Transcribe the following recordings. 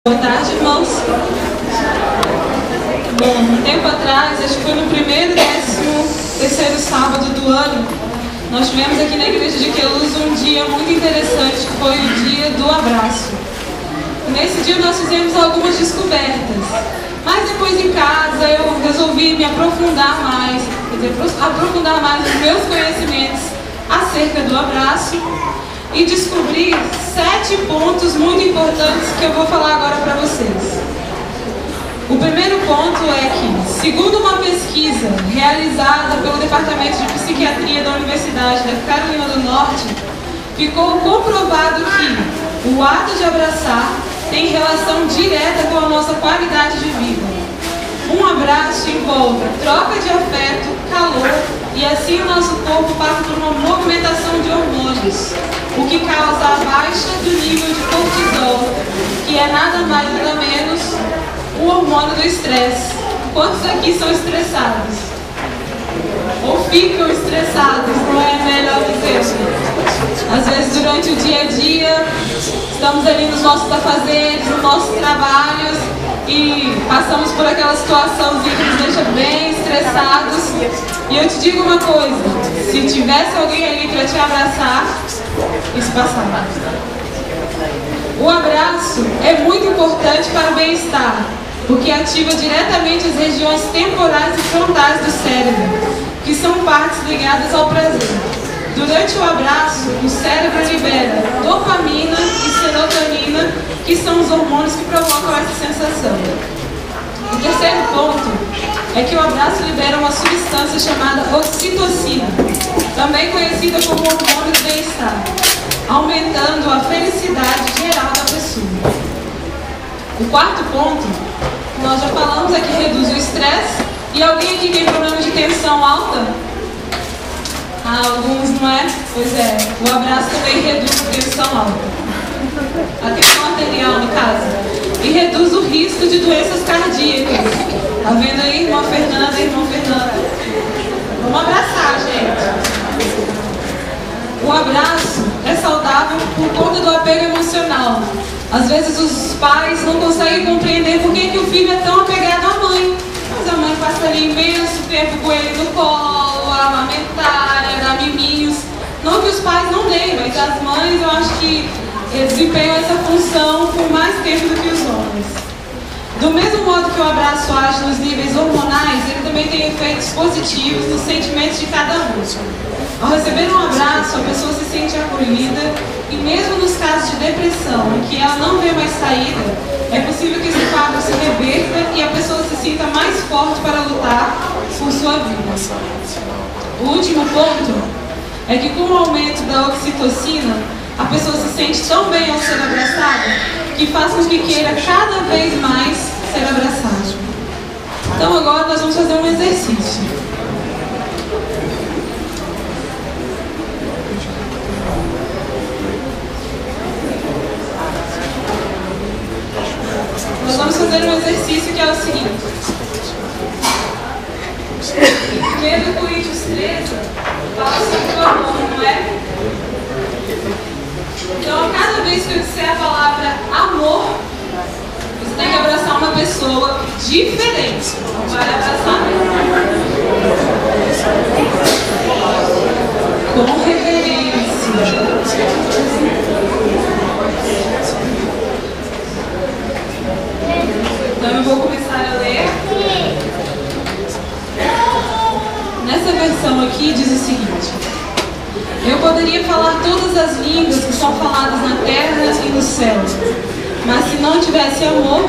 Boa tarde, irmãos. Bom, um tempo atrás, acho que foi no primeiro e 13º sábado do ano, nós tivemos aqui na igreja de Queluz um dia muito interessante, que foi o dia do abraço. Nesse dia nós fizemos algumas descobertas, mas depois em casa eu resolvi me aprofundar mais, aprofundar mais os meus conhecimentos acerca do abraço e descobri 7 pontos muito importantes que eu vou falar agora para vocês. O primeiro ponto é que, segundo uma pesquisa realizada pelo Departamento de Psiquiatria da Universidade da Carolina do Norte, ficou comprovado que o ato de abraçar tem relação direta com a nossa qualidade de vida. Um abraço envolve troca de afeto, calor, e assim o nosso corpo passa por uma movimentação de hormônios, o que causa a baixa do nível de cortisol, que é nada mais nada menos o hormônio do estresse. Quantos aqui são estressados? Ou ficam estressados, não é melhor dizer? Às vezes durante o dia a dia, estamos ali nos nossos afazeres, nos nossos trabalhos, e passamos por aquela situaçãozinha que nos deixa bem estressados. E eu te digo uma coisa, se tivesse alguém ali para te abraçar, isso passava. O abraço é muito importante para o bem-estar, porque ativa diretamente as regiões temporais e frontais do cérebro, que são partes ligadas ao prazer. Durante o abraço, o cérebro libera dopamina e serotonina, que são os hormônios que provocam essa sensação. O terceiro ponto é que o abraço libera uma substância chamada oxitocina, também conhecida como hormônio do bem-estar, aumentando a felicidade geral da pessoa. O quarto ponto, nós já falamos, é que reduz o estresse. E alguém aqui tem problema de tensão alta? Alguns, não é? Pois é, o abraço também reduz a tensão alta. A tensão arterial, no caso. E reduz o risco de doenças cardíacas. Tá vendo aí, irmã Fernanda, irmão Fernando? Vamos abraçar, gente. O abraço é saudável por conta do apego emocional. Às vezes os pais não conseguem compreender por que o filho é tão apegado à mãe. Mas a mãe passa ali imenso tempo com ele no colo, a amamentar, a dar miminhos. Não que os pais não deem, mas as mães eu acho que desempenham essa função por mais tempo do que os homens. Do mesmo modo que o abraço age nos níveis hormonais, ele também tem efeitos positivos nos sentimentos de cada um. Ao receber um abraço, a pessoa se sente acolhida e mesmo nos casos de depressão, em que ela não vê mais saída, é possível que esse quadro se reverta e a pessoa se sinta mais forte para lutar por sua vida. O último ponto é que com o aumento da oxitocina, a pessoa se sente tão bem ao ser abraçada que faz com que queira cada vez mais ser abraçada. Então agora nós vamos fazer um exercício. Nós vamos fazer um exercício que é o seguinte. 1 Coríntios 13 fala sobre o amor, não é? Então, a cada vez que eu disser a palavra amor, você tem que abraçar uma pessoa diferente. Não vai abraçar com reverência. Então eu vou começar a ler. Nessa versão aqui diz o seguinte: eu poderia falar todas as línguas que são faladas na terra e no céu, mas se não tivesse amor,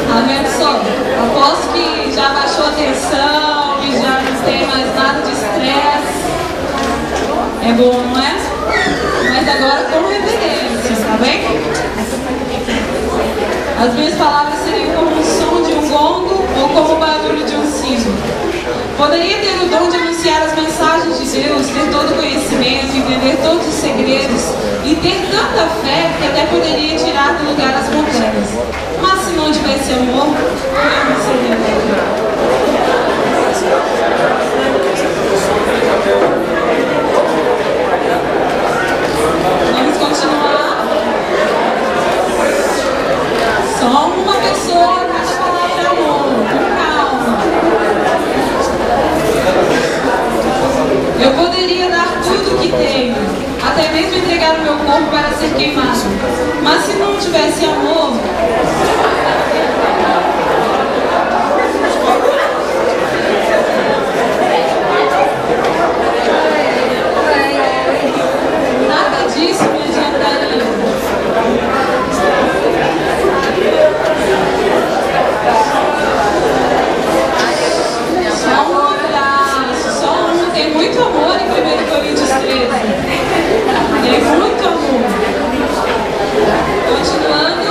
tá vendo só? Aposto que já baixou a tensão e já não tem mais nada de estresse. É bom, não é? Mas agora com reverência, tá bem? As minhas palavras seriam como o som de um gongo ou como o barulho de um sino. Poderia ter o dom de anunciar as mensagens de Deus, ter todo o conhecimento, entender todos os segredos e ter tanta fé que até poderia tirar do lugar as montanhas. Mas se não tivesse tivesse amor, como seria agora? Vamos continuar. Só uma pessoa para falar de amor, com calma. Eu poderia dar tudo o que tenho, até mesmo entregar o meu corpo para ser queimado. Mas se não tivesse amor, nada disso me adiantaria. Só um abraço, só um. Tem muito amor em 1 Coríntios 13. Tem muito amor. Continuando.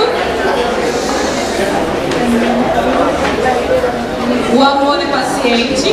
O amor é paciente.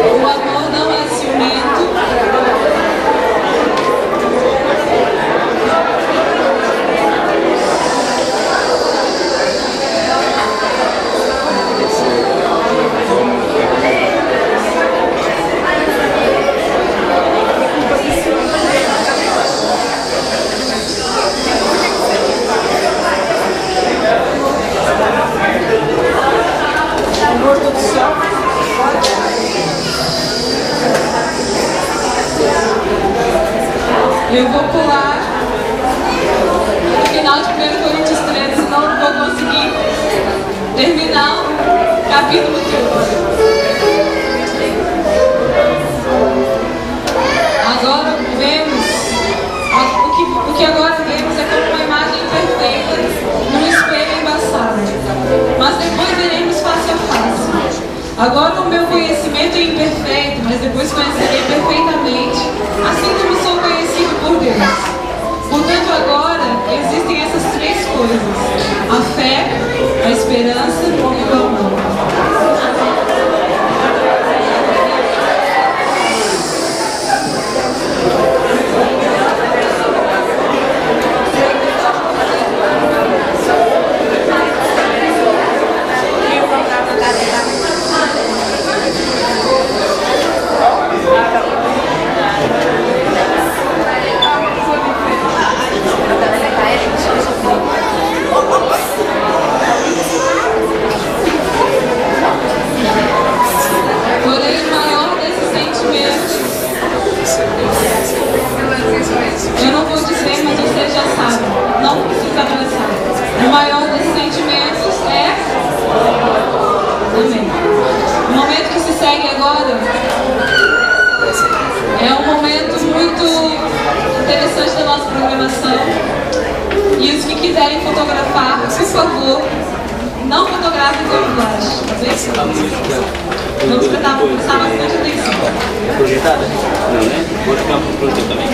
O amor não é ciumento. Eu vou pular no final de 1 Coríntios 13, senão não vou conseguir terminar o capítulo todo. Agora vemos, o que agora vemos é como uma imagem perfeita num espelho embaçado, mas depois veremos face a face. Agora o meu conhecimento é imperfeito, mas depois conhecerei perfeitamente, assim como sou conhecido por Deus. Portanto, agora existem essas três coisas: a fé, a esperança e o amor. Porém, o maior desses sentimentos, eu não vou dizer, mas vocês já sabem, não precisa abraçar. O maior desses sentimentos é amém. O momento que se segue agora é um momento muito interessante da nossa programação. E os que quiserem fotografar, por favor, não fotografem com flash, tá bem? Vamos prestar bastante atenção. É projetada? Não, né? Vou ficar pro projeto também.